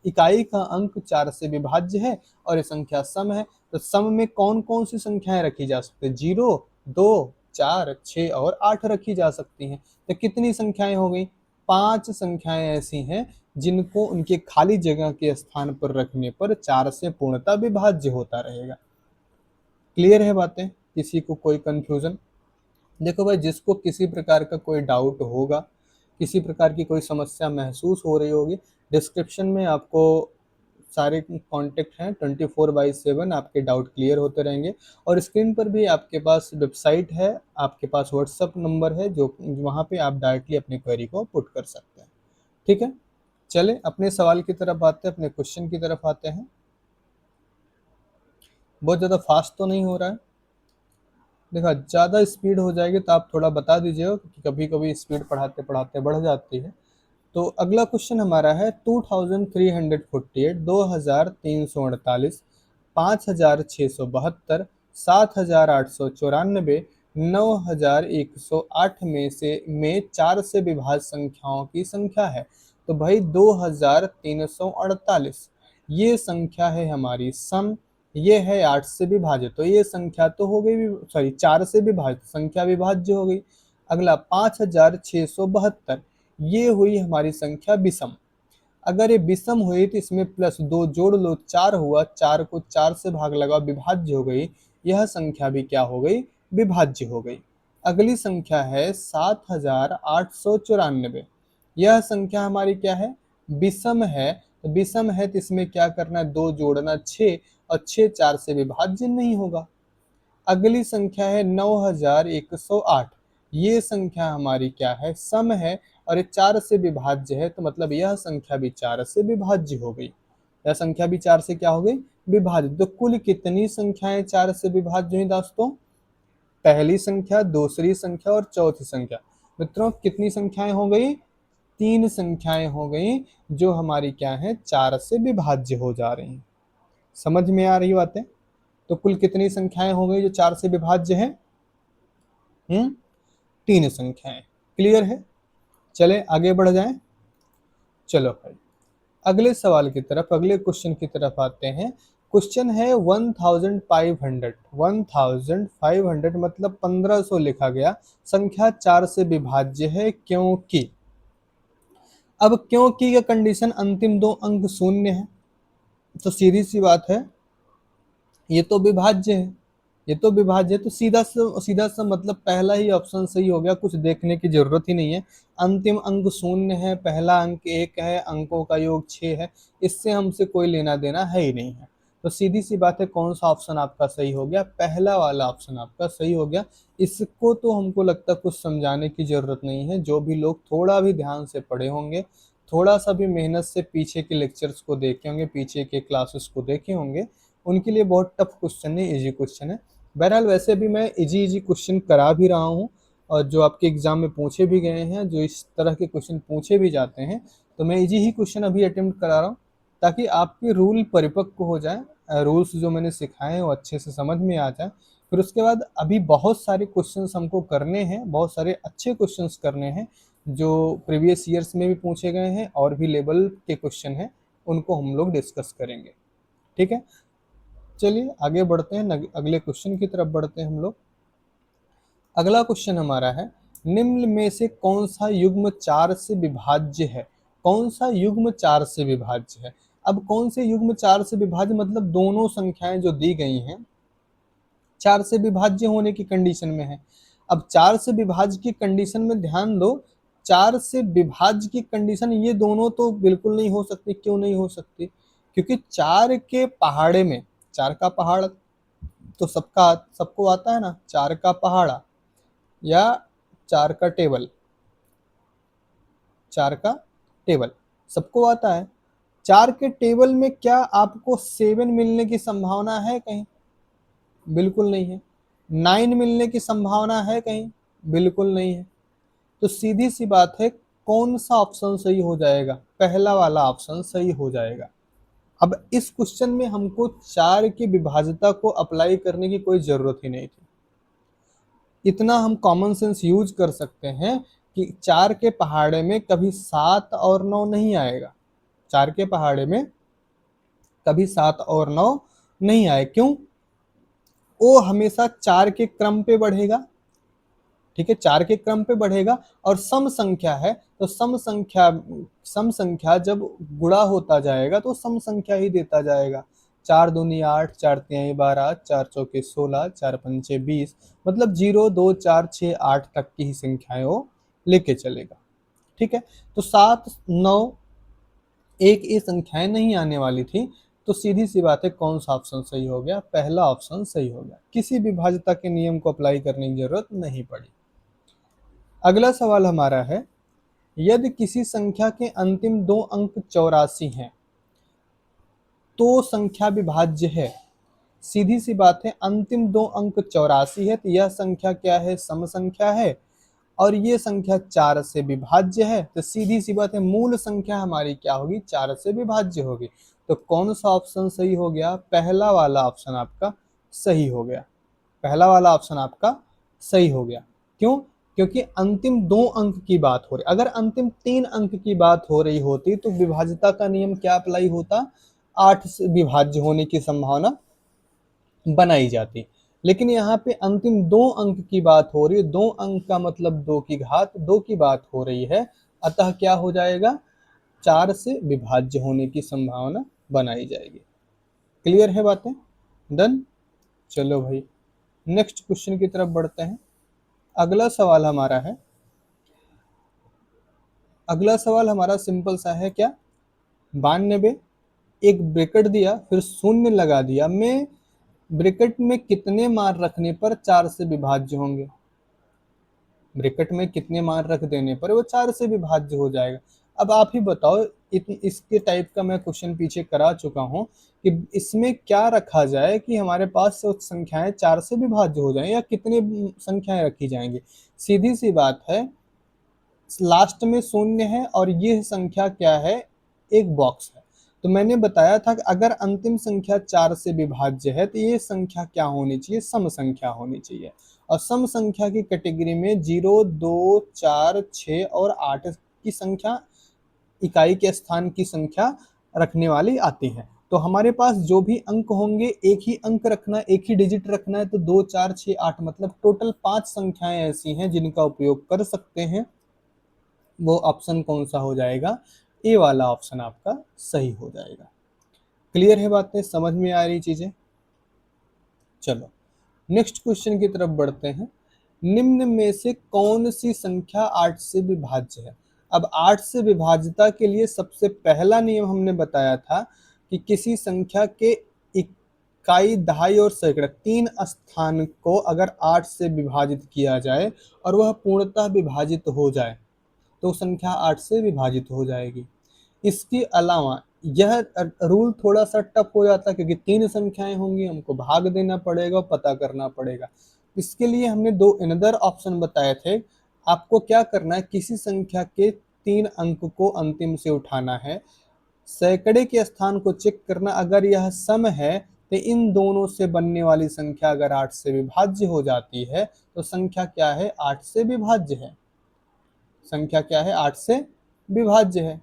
इकाई का अंक चार से विभाज्य है और ये संख्या सम है। तो सम में कौन कौन सी संख्याएं रखी जा सकती है? 0, 2, 4, 6 और 8 रखी जा सकती हैं। तो कितनी संख्याएं हो गई? 5 संख्याएं ऐसी हैं जिनको उनके खाली जगह के स्थान पर रखने पर चार से पूर्णतः विभाज्य होता रहेगा। क्लियर है बातें? किसी को कोई कंफ्यूजन? देखो भाई, जिसको किसी प्रकार का कोई डाउट होगा, किसी प्रकार की कोई समस्या महसूस हो रही होगी, डिस्क्रिप्शन में आपको सारे कांटेक्ट हैं, 24/7 आपके डाउट क्लियर होते रहेंगे। और स्क्रीन पर भी आपके पास वेबसाइट है, आपके पास व्हाट्सअप नंबर है, जो वहाँ पे आप डायरेक्टली अपनी क्वेरी को पुट कर सकते हैं। ठीक है, चले अपने सवाल की तरफ आते हैं, अपने क्वेश्चन की तरफ आते हैं। बहुत ज़्यादा फास्ट तो नहीं हो रहा है? देखा ज़्यादा स्पीड हो जाएगी तो आप थोड़ा बता दीजिएगा, क्योंकि कभी कभी स्पीड पढ़ाते पढ़ाते बढ़ जाती है। तो अगला क्वेश्चन हमारा है 2348, 2348, 5672, 7894, 9108 में 4 से विभाज्य संख्याओं की संख्या है। तो भाई 2348 ये संख्या है हमारी सम, ये है 8 से विभाजित, तो ये संख्या तो हो गई, सॉरी 4 से विभाजित, संख्या विभाज्य हो गई। अगला 5672 ये हुई हमारी संख्या विषम। अगर ये विषम हुई तो इसमें +2 जोड़ लो, 4 हुआ, 4 को 4 से भाग लगाओ, विभाज्य हो गई, यह संख्या भी क्या हो गई, विभाज्य हो गई। अगली संख्या है 7894, यह संख्या हमारी क्या है, विषम है। तो विषम है तो इसमें क्या करना है, 2 जोड़ना 6, और 6 4 से विभाज्य नहीं होगा। अगली संख्या है 9108, ये संख्या हमारी क्या है, सम है, और ये 4 से विभाज्य है, तो मतलब यह संख्या भी 4 से विभाज्य हो गई। यह संख्या भी 4 से क्या हो गई, विभाजित। तो कुल कितनी संख्याएं 4 से विभाज्य हुई दोस्तों, पहली संख्या, दूसरी संख्या और चौथी संख्या। मित्रों कितनी संख्याएं हो गई, 3 संख्याएं हो गई जो हमारी क्या है, 4 से विभाज्य हो जा रही हैं। समझ में आ रही बातें। तो कुल कितनी संख्याएं हो गई जो 4 से विभाज्य है, 3 संख्याएं। क्लियर है। चले आगे बढ़ जाएं। चलो भाई अगले सवाल की तरफ, अगले क्वेश्चन की तरफ आते हैं। क्वेश्चन है 1500, 1500 मतलब 1500 लिखा गया, संख्या 4 से विभाज्य है क्योंकि, अब क्योंकि का कंडीशन अंतिम 2 अंक शून्य है, तो सीधी सी बात है ये तो विभाज्य है, ये तो विभाज्य है, तो सीधा सा मतलब पहला ही ऑप्शन सही हो गया, कुछ देखने की जरूरत ही नहीं है। अंतिम अंक शून्य है, पहला अंक 1 है, अंकों का योग 6 है, इससे हमसे कोई लेना देना है ही नहीं है। तो सीधी सी बात है, कौन सा ऑप्शन आपका सही हो गया, पहला वाला ऑप्शन आपका सही हो गया। इसको तो हमको लगता है कुछ समझाने की जरूरत नहीं है, जो भी लोग थोड़ा भी ध्यान से पढ़े होंगे, थोड़ा सा भी मेहनत से पीछे के लेक्चर्स को देखे होंगे, पीछे के क्लासेस को देखे होंगे, उनके लिए बहुत टफ क्वेश्चन नहीं, इजी क्वेश्चन है। बहरहाल वैसे भी मैं इजी क्वेश्चन करा भी रहा हूँ, और जो आपके एग्जाम में पूछे भी गए हैं, जो इस तरह के क्वेश्चन पूछे भी जाते हैं, तो मैं इजी ही क्वेश्चन अभी अटेम्प्ट करा रहा हूँ, ताकि आपके रूल परिपक्व हो जाए, रूल्स जो मैंने सिखाए हैं वो अच्छे से समझ में आ जाए। फिर उसके बाद अभी बहुत सारे क्वेश्चंस हमको करने हैं, बहुत सारे अच्छे क्वेश्चंस करने हैं, जो प्रीवियस ईयर्स में भी पूछे गए हैं और भी लेवल के क्वेश्चन हैं, उनको हम लोग डिस्कस करेंगे। ठीक है, चलिए आगे बढ़ते हैं, अगले क्वेश्चन की तरफ बढ़ते हैं हम लोग। अगला क्वेश्चन हमारा है, निम्न में से कौन सा युग्म 4 से विभाज्य है, कौन सा युग्म 4 से विभाज्य है। अब कौन से युग्म 4 से विभाज्य, मतलब दोनों संख्याएं जो दी गई हैं 4 से विभाज्य होने की कंडीशन में है। अब 4 से विभाज्य की कंडीशन में ध्यान दो, 4 से विभाज्य की कंडीशन ये दोनों तो बिल्कुल नहीं हो सकती। क्यों नहीं हो सकती, क्योंकि 4 के पहाड़े में, 4 का पहाड़ तो सबको आता है ना, 4 का पहाड़ा या 4 का टेबल, 4 का टेबल सबको आता है। 4 के टेबल में क्या आपको 7 मिलने की संभावना है कहीं, बिल्कुल नहीं है। 9 मिलने की संभावना है कहीं, बिल्कुल नहीं है। तो सीधी सी बात है, कौन सा ऑप्शन सही हो जाएगा, पहला वाला ऑप्शन सही हो जाएगा। अब इस क्वेश्चन में हमको 4 की विभाज्यता को अप्लाई करने की कोई जरूरत ही नहीं थी। इतना हम कॉमन सेंस यूज कर सकते हैं कि 4 के पहाड़े में कभी 7 और 9 नहीं आएगा, 4 के पहाड़े में कभी 7 और 9 नहीं आए। क्यों, वो हमेशा 4 के क्रम पे बढ़ेगा। ठीक है, 4 के क्रम पे बढ़ेगा, और सम संख्या है तो सम संख्या जब गुणा होता जाएगा तो सम संख्या ही देता जाएगा। 4 दूनी 8, 4 तिहाई 12, 4 चौके 16, 4 पंचे 20, मतलब 0 2 4 6 8 तक की ही संख्याएं वो लेके चलेगा। ठीक है, तो 7 9 1 ये संख्याएं नहीं आने वाली थी, तो सीधी सी बात है कौन सा ऑप्शन सही हो गया, पहला ऑप्शन सही हो गया। किसी विभाज्यता के नियम को अप्लाई करने की जरूरत नहीं पड़ी। अगला सवाल हमारा है, यदि किसी संख्या के अंतिम 2 अंक 84 हैं तो संख्या विभाज्य है। सीधी सी बात है, अंतिम दो अंक 84 है, तो यह संख्या क्या है, सम संख्या है, और ये संख्या 4 से विभाज्य है। तो सीधी सी बात है, मूल संख्या हमारी क्या होगी, 4 से विभाज्य होगी। तो कौन सा ऑप्शन सही हो गया, पहला वाला ऑप्शन आपका सही हो गया। पहला वाला ऑप्शन आपका सही हो गया। क्यों? क्योंकि अंतिम दो अंक की बात हो रही, अगर अंतिम 3 अंक की बात हो रही होती तो विभाज्यता का नियम क्या अप्लाई होता, 8 से विभाज्य होने की संभावना बनाई जाती। लेकिन यहाँ पे अंतिम दो अंक की बात हो रही है, दो अंक का मतलब 2 की घात 2 की बात हो रही है, अतः क्या हो जाएगा, 4 से विभाज्य होने की संभावना बनाई जाएगी। क्लियर है बातें? डन। चलो भाई नेक्स्ट क्वेश्चन की तरफ बढ़ते हैं। अगला सवाल हमारा है, अगला सवाल हमारा सिंपल सा है, क्या 92, एक ब्रैकेट दिया फिर शून्य लगा दिया, मैं ब्रैकेट में कितने मान रखने पर 4 से विभाज्य होंगे, ब्रैकेट में कितने मान रख देने पर वो 4 से विभाज्य हो जाएगा। अब आप ही बताओ, इसके टाइप का मैं क्वेश्चन पीछे करा चुका हूँ कि इसमें क्या रखा जाए कि हमारे पास संख्याएं 4 से विभाज्य हो जाएं, या कितनी संख्याएं रखी जाएंगी। सीधी सी बात है, लास्ट में शून्य है और ये संख्या क्या है, एक बॉक्स है। तो मैंने बताया था कि अगर अंतिम संख्या 4 से विभाज्य है तो ये संख्या क्या होनी चाहिए, सम संख्या होनी चाहिए। और सम संख्या की कैटेगरी में 0, 2, 4, 6 और 8 की संख्या इकाई के स्थान की संख्या रखने वाली आती है। तो हमारे पास जो भी अंक होंगे एक ही अंक रखना, एक ही डिजिट रखना है। तो 2, 4, 6, 8 मतलब टोटल 5 संख्याएं ऐसी हैं जिनका उपयोग कर सकते हैं। वो ऑप्शन कौन सा हो जाएगा, ए वाला ऑप्शन आपका सही हो जाएगा। क्लियर है बातें, समझ में आ रही चीजें? चलो नेक्स्ट क्वेश्चन की तरफ बढ़ते हैं। निम्न में से कौन सी संख्या 8 से विभाज्य है। अब 8 से विभाज्यता के लिए सबसे पहला नियम हमने बताया था कि किसी संख्या के इकाई, दहाई और सैकड़ा 3 स्थान को अगर 8 से विभाजित किया जाए और वह पूर्णतः विभाजित हो जाए तो संख्या 8 से विभाजित हो जाएगी। इसके अलावा यह रूल थोड़ा सा टफ हो जाता है क्योंकि 3 संख्याएं होंगी, हमको भाग देना पड़ेगा, पता करना पड़ेगा। इसके लिए हमने 2 अनदर ऑप्शन बताए थे। आपको क्या करना है, किसी संख्या के 3 अंक को अंतिम से उठाना है, सैकड़े के स्थान को चेक करना, अगर यह सम है तो इन दोनों से बनने वाली संख्या अगर 8 से विभाज्य हो जाती है तो संख्या क्या है, 8 से विभाज्य है। संख्या क्या है, 8 से विभाज्य है।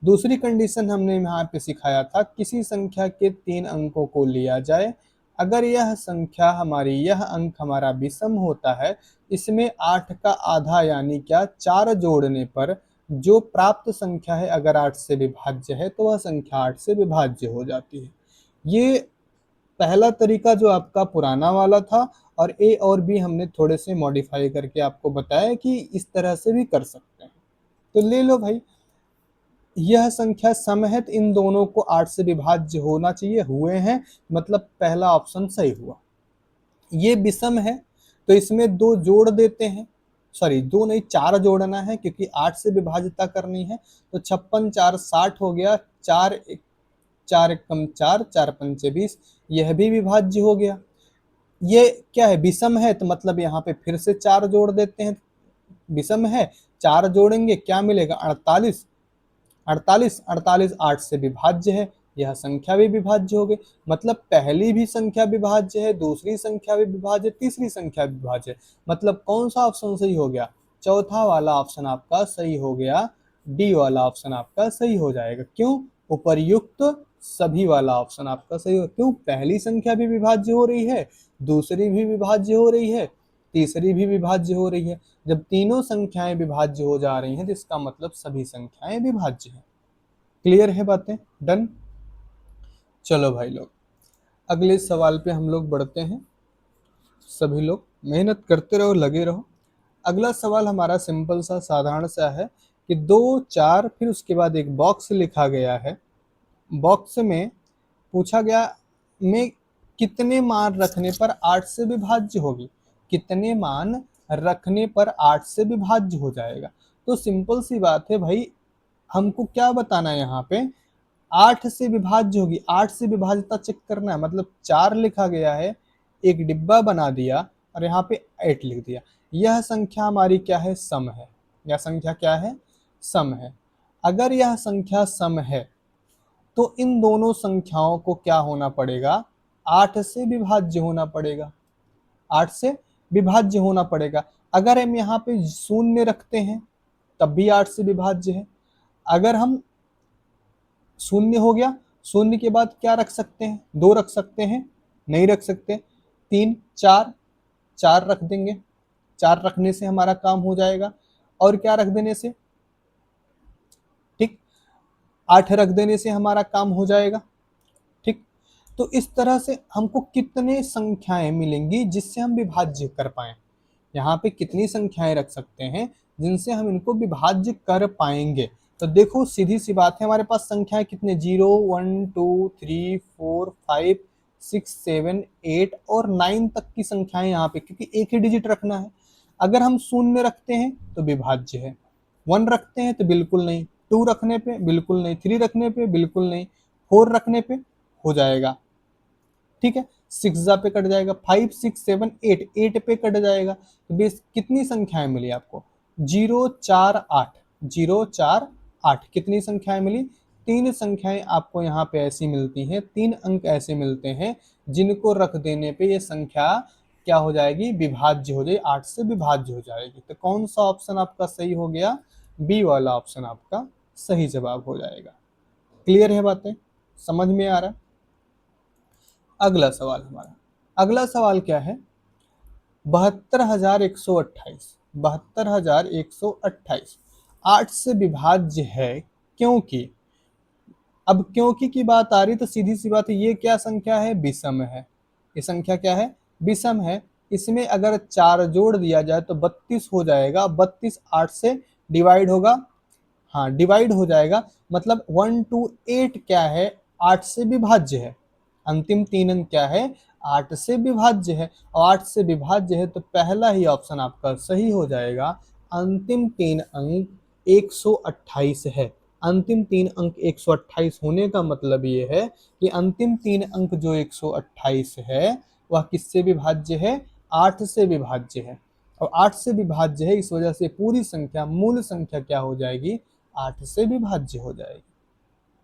दूसरी कंडीशन हमने यहाँ पे सिखाया था, किसी संख्या के 3 अंकों को लिया जाए, अगर यह संख्या हमारी, यह अंक हमारा विषम होता है, इसमें 8 का आधा यानी क्या 4 जोड़ने पर जो प्राप्त संख्या है अगर 8 से विभाज्य है तो वह संख्या 8 से विभाज्य हो जाती है। ये पहला तरीका जो आपका पुराना वाला था, और ए और बी हमने थोड़े से मॉडिफाई करके आपको बताया कि इस तरह से भी कर सकते हैं। तो ले लो भाई, यह संख्या सम है तो इन दोनों को 8 से विभाज्य होना चाहिए, हुए हैं, मतलब पहला ऑप्शन सही हुआ। ये विषम है तो इसमें 2 जोड़ देते हैं, सॉरी 2 नहीं 4 जोड़ना है क्योंकि 8 से विभाज्यता करनी है। तो 56 4 60 हो गया, 4 4 एकम 4, 4 पंचे 20, यह भी विभाज्य हो गया। ये क्या है, विषम है तो मतलब यहाँ पे फिर से 4 जोड़ देते हैं, विषम है 4 जोड़ेंगे क्या मिलेगा, 48, 48 48 8 से विभाज्य है, यह संख्या भी विभाज्य हो गई। मतलब पहली भी संख्या विभाज्य है, दूसरी संख्या भी विभाज्य है, तीसरी संख्या भी विभाज्य है। मतलब कौन सा ऑप्शन सही हो गया, चौथा वाला ऑप्शन आपका सही हो गया, डी वाला ऑप्शन आपका सही हो जाएगा। क्यों, उपर्युक्त सभी वाला ऑप्शन आपका सही हो, क्यों, पहली संख्या भी विभाज्य हो रही है, दूसरी भी विभाज्य हो रही है, तीसरी भी विभाज्य हो रही है। जब तीनों संख्याएं विभाज्य हो जा रही हैं तो इसका मतलब सभी संख्याएं विभाज्य हैं। क्लियर है बातें, डन। चलो भाई लोग अगले सवाल पे हम लोग बढ़ते हैं। सभी लोग मेहनत करते रहो, लगे रहो। अगला सवाल हमारा सिंपल सा साधारण सा है कि 2 4 फिर उसके बाद एक बॉक्स लिखा गया है, बॉक्स में पूछा गया में कितने मान रखने पर 8 से विभाज्य होगी, कितने मान रखने पर 8 से विभाज्य हो जाएगा। तो सिंपल सी बात है भाई, हमको क्या बताना है यहाँ पे, 8 से विभाज्य होगी, 8 से विभाज्यता चेक करना है, मतलब 4 लिखा गया है, एक डिब्बा बना दिया और यहाँ पे 8 लिख दिया। यह संख्या हमारी क्या है, सम है। यह संख्या क्या है, सम है। अगर यह संख्या सम है तो इन दोनों संख्याओं को क्या होना पड़ेगा, 8 से विभाज्य होना पड़ेगा, 8 से विभाज्य होना पड़ेगा। अगर हम यहाँ पे शून्य रखते हैं तब भी 8 से विभाज्य है। अगर हम शून्य हो गया, शून्य के बाद क्या रख सकते हैं, 2 रख सकते हैं, नहीं रख सकते, 3, 4, 4 रख देंगे, 4 रखने से हमारा काम हो जाएगा। और क्या रख देने से, ठीक, 8 रख देने से हमारा काम हो जाएगा। ठीक, तो इस तरह से हमको कितने संख्याएं मिलेंगी जिससे हम विभाज्य कर पाए, यहाँ पे कितनी संख्याएं रख सकते हैं जिनसे हम इनको विभाज्य कर पाएंगे। तो देखो सीधी सी बात है, हमारे पास संख्याएं कितने, 0, 1, 2, 3, 4, 5, 6, 7, 8 और 9 तक की संख्याएं यहाँ पे, क्योंकि एक ही डिजिट रखना है। अगर हम शून्य रखते हैं तो विभाज्य है, 1 रखते हैं तो बिल्कुल नहीं, 2 रखने पे बिल्कुल नहीं, 3 रखने पे बिल्कुल नहीं, 4 रखने पे हो जाएगा। ठीक है, 6 पे कट जाएगा, 5, 6, 7, 8, 8 पे कट जाएगा। तो बेस कितनी संख्याएं मिली आपको, 0, 4, 8, 0, 4, 8, कितनी संख्याएं मिली, 3 संख्याएं आपको यहाँ पे ऐसी मिलती हैं, 3 अंक ऐसे मिलते हैं जिनको रख देने पे ये संख्या क्या हो जाएगी, विभाज्य हो जाएगी, 8 से विभाज्य हो जाएगी। तो कौन सा ऑप्शन आपका सही हो गया, बी वाला ऑप्शन आपका सही जवाब हो जाएगा। क्लियर है बातें, समझ में आ रहा है। अगला सवाल हमारा, अगला सवाल क्या है, 72,128, 72,128 8 से विभाज्य है, क्योंकि, अब क्योंकि की बात आ रही तो सीधी सी बात है, ये क्या संख्या है, विषम है। ये संख्या क्या है, विषम है। इसमें अगर 4 जोड़ दिया जाए तो 32 हो जाएगा, 32 8 से डिवाइड होगा, हाँ डिवाइड हो जाएगा, मतलब 1 to 8 क्या है, 8 से विभाज्य है। अंतिम 3 अंक क्या है, 8 से विभाज्य है, और 8 से विभाज्य है तो पहला ही ऑप्शन आपका सही हो जाएगा। अंतिम 3 अंक 128 है। अंतिम 3 अंक 128 होने का मतलब ये है कि अंतिम 3 अंक जो 128 है वह किससे विभाज्य है, 8 से विभाज्य है। और 8 से विभाज्य है, इस वजह से पूरी संख्या, मूल संख्या क्या हो जाएगी, 8 से विभाज्य हो जाएगी।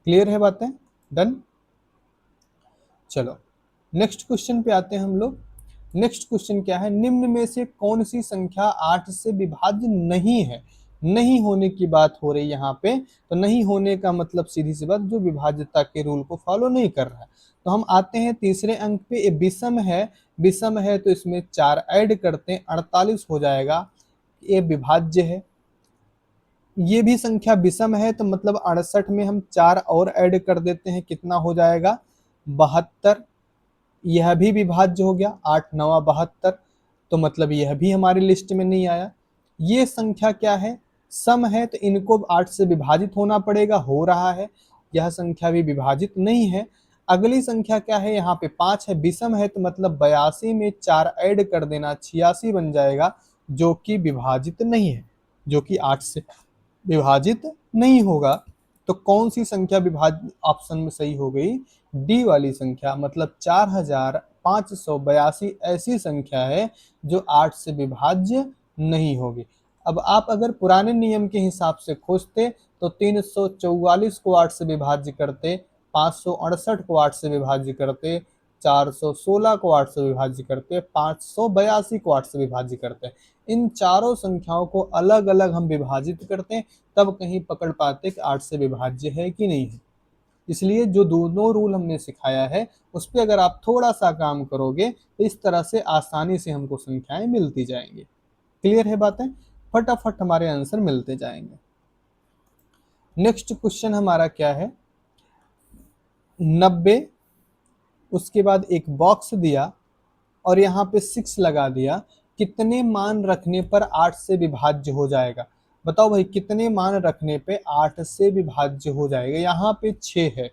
क्लियर है बातें, डन। चलो नेक्स्ट क्वेश्चन पे आते हैं हम लोग। नेक्स्ट क्वेश्चन क्या है, निम्न में से कौन सी संख्या 8 से विभाज्य नहीं है। नहीं होने की बात हो रही यहाँ पे, तो नहीं होने का मतलब सीधी सी बात, जो विभाज्यता के रूल को फॉलो नहीं कर रहा है। तो हम आते हैं तीसरे अंक पे, ये विषम है, विषम है तो इसमें 4 ऐड करते हैं, 48 हो जाएगा, ये विभाज्य है। ये भी संख्या विषम है तो मतलब 68 में हम 4 और ऐड कर देते हैं, कितना हो जाएगा, 72। यह भी विभाज्य हो गया, 8 9 72, तो मतलब यह भी हमारी लिस्ट में नहीं आया। ये संख्या क्या है, सम है तो इनको 8 से विभाजित होना पड़ेगा, हो रहा है, यह संख्या भी विभाजित नहीं है। अगली संख्या क्या है, यहाँ पे 5 है, विषम है तो मतलब 82 में 4 ऐड कर देना, 86 बन जाएगा, जो कि विभाजित नहीं है, जो कि 8 से विभाजित नहीं होगा। तो कौन सी संख्या विभाजित ऑप्शन में सही हो गई, डी वाली संख्या, मतलब 4582 ऐसी संख्या है जो 8 से विभाज्य नहीं होगी। अब आप अगर पुराने नियम के हिसाब से खोजते तो 344 को 8 से विभाज्य करते, 568 को 8 से विभाज्य करते, 416 को 8 से विभाज्य करते, 582 को 8 से विभाज्य करते। इन चारों संख्याओं को अलग अलग हम विभाजित करते हैं, तब कहीं पकड़ पाते कि 8 से विभाज्य है कि नहीं है। इसलिए जो दोनों रूल हमने सिखाया है उस पर अगर आप थोड़ा सा काम करोगे तो इस तरह से आसानी से हमको संख्याएं मिलती जाएंगी। क्लियर है बातें, फटाफट हमारे आंसर मिलते जाएंगे। नेक्स्ट क्वेश्चन हमारा क्या है, 90, उसके बाद एक बॉक्स दिया और यहाँ पे 6 लगा दिया, कितने मान रखने पर 8 से विभाज्य हो जाएगा। बताओ भाई, कितने मान रखने पे 8 से विभाज्य हो जाएगा। यहाँ पे 6 है,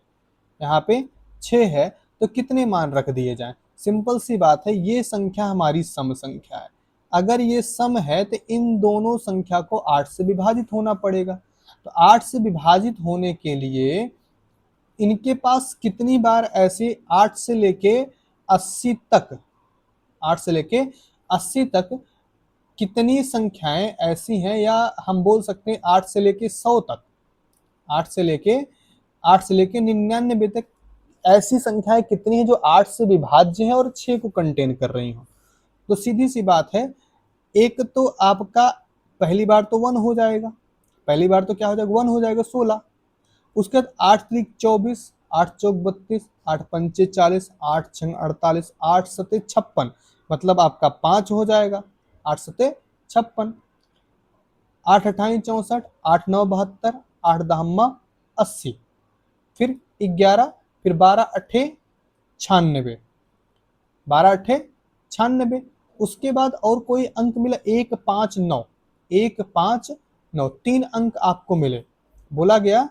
यहाँ पे 6 है, तो कितने मान रख दिए जाएं। सिंपल सी बात है, ये संख्या हमारी सम संख्या है। अगर ये सम है तो इन दोनों संख्या को 8 से विभाजित होना पड़ेगा। तो 8 से विभाजित होने के लिए इनके पास कितनी बार ऐसे 8 से लेके 80 तक, 8 से लेके 80 तक कितनी संख्याएं ऐसी हैं, या हम बोल सकते हैं 8 से लेके 100 तक, 8 से लेके 99 तक ऐसी संख्याएं कितनी हैं जो 8 से विभाज्य है और 6 को कंटेन कर रही हो। तो सीधी सी बात है, एक तो आपका पहली बार तो 1 हो जाएगा, पहली बार तो क्या हो जाएगा, 1 हो जाएगा 16। उसके बाद 8 3 24, 8 चौक 32, 8 पंचे 40, 8 छंग 48, 8 सते 56, मतलब आपका 5 हो जाएगा, 8 सते 56, 8 अठाई 64, 8 9 72, 8 दहम्मा 80, फिर 11, फिर 12 अठे 96, 12 अठे 96। उसके बाद और कोई अंक मिला, 1 5 9, 1 5 9, 3 अंक आपको मिले। बोला गया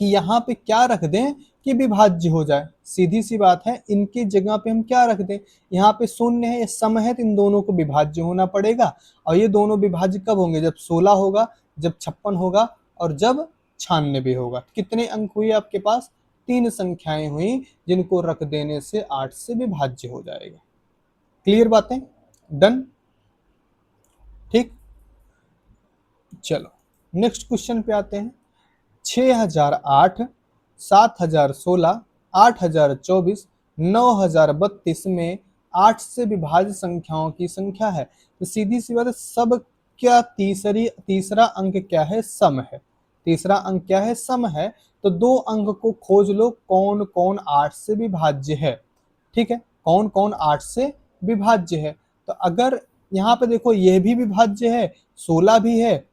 कि यहाँ पे क्या रख दें कि विभाज्य हो जाए। सीधी सी बात है, इनकी जगह पे हम क्या रख दें, यहाँ पे शून्य है, ये सम है, तो इन दोनों को विभाज्य होना पड़ेगा। और ये दोनों विभाज्य कब होंगे, जब 16 होगा, जब 56 होगा और जब 96 होगा। कितने अंक हुए आपके पास, 3 संख्याएं हुई जिनको रख देने से 8 से विभाज्य हो जाएगा। क्लियर बातें, डन, ठीक। चलो नेक्स्ट क्वेश्चन पे आते हैं। 6008, 7016, 8024, 9032 में 8 से विभाज्य संख्याओं की संख्या है। तो सीधी सी बात है, सब क्या तीसरा अंक क्या है, सम है। तीसरा अंक क्या है, सम है। तो 2 अंक को खोज लो, कौन कौन 8 से विभाज्य है। ठीक है, कौन कौन 8 से विभाज्य है। तो अगर यहाँ पे देखो, यह भी विभाज्य है, 16 भी है,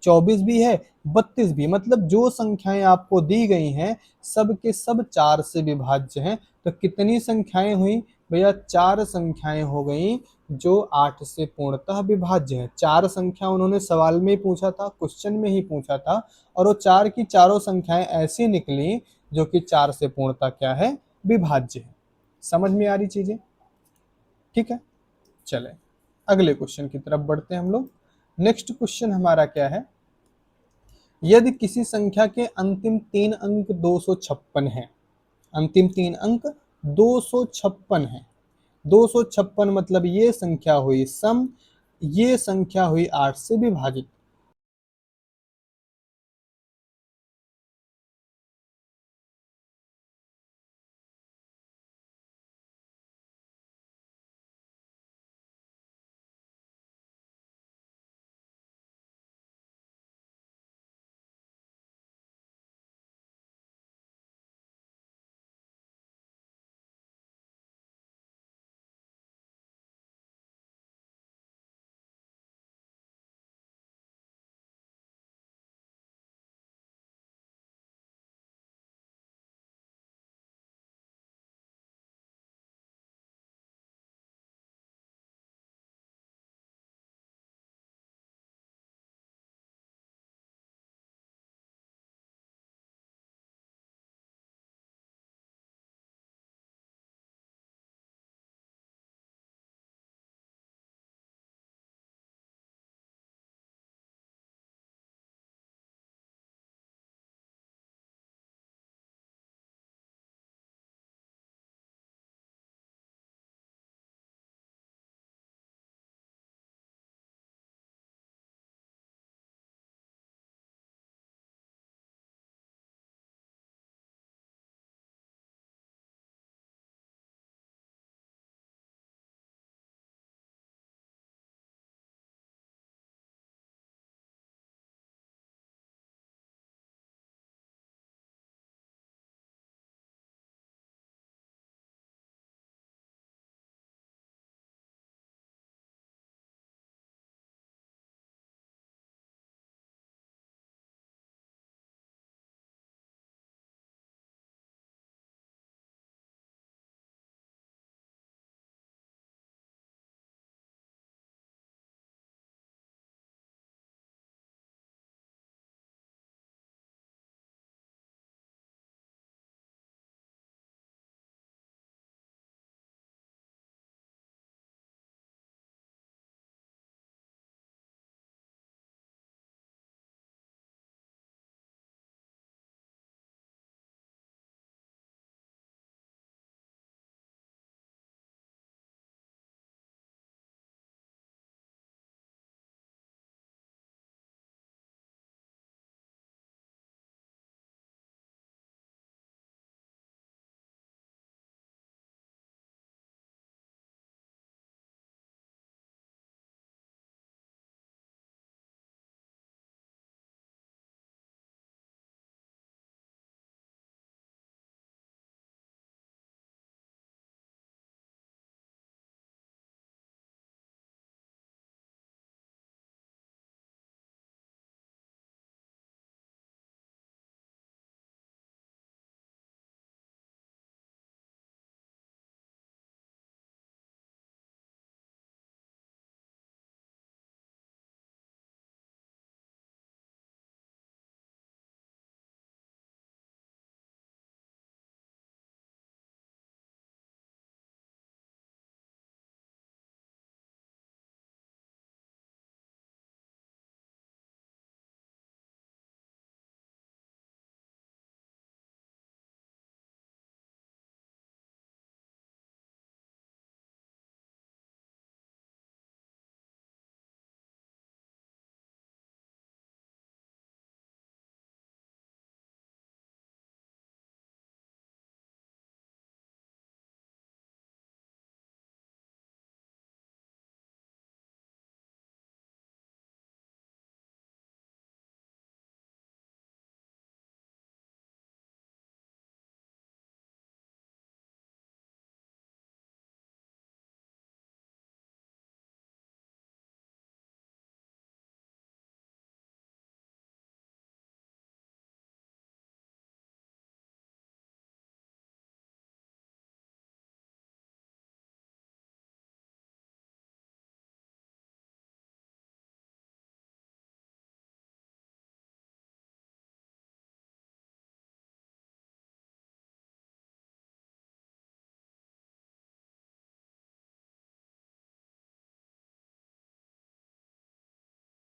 24 भी है, 32 भी, मतलब जो संख्याएं आपको दी गई हैं सब के सब 4 से विभाज्य हैं। तो कितनी संख्याएं हुई भैया, 4 संख्याएं हो गई जो 8 से पूर्णतः विभाज्य है। 4 संख्या उन्होंने सवाल में ही पूछा था, क्वेश्चन में ही पूछा था, और वो 4 की चारों संख्याएं ऐसी निकली जो कि 4 से पूर्णतः क्या है, विभाज्य है। समझ में आ रही चीजें, ठीक है। चले अगले क्वेश्चन की तरफ बढ़ते हैं हम लोग। नेक्स्ट क्वेश्चन हमारा क्या है, यदि किसी संख्या के अंतिम 3 अंक 256 है, अंतिम 3 अंक 256 है, 256 मतलब ये संख्या हुई सम, ये संख्या हुई 8 से विभाजित।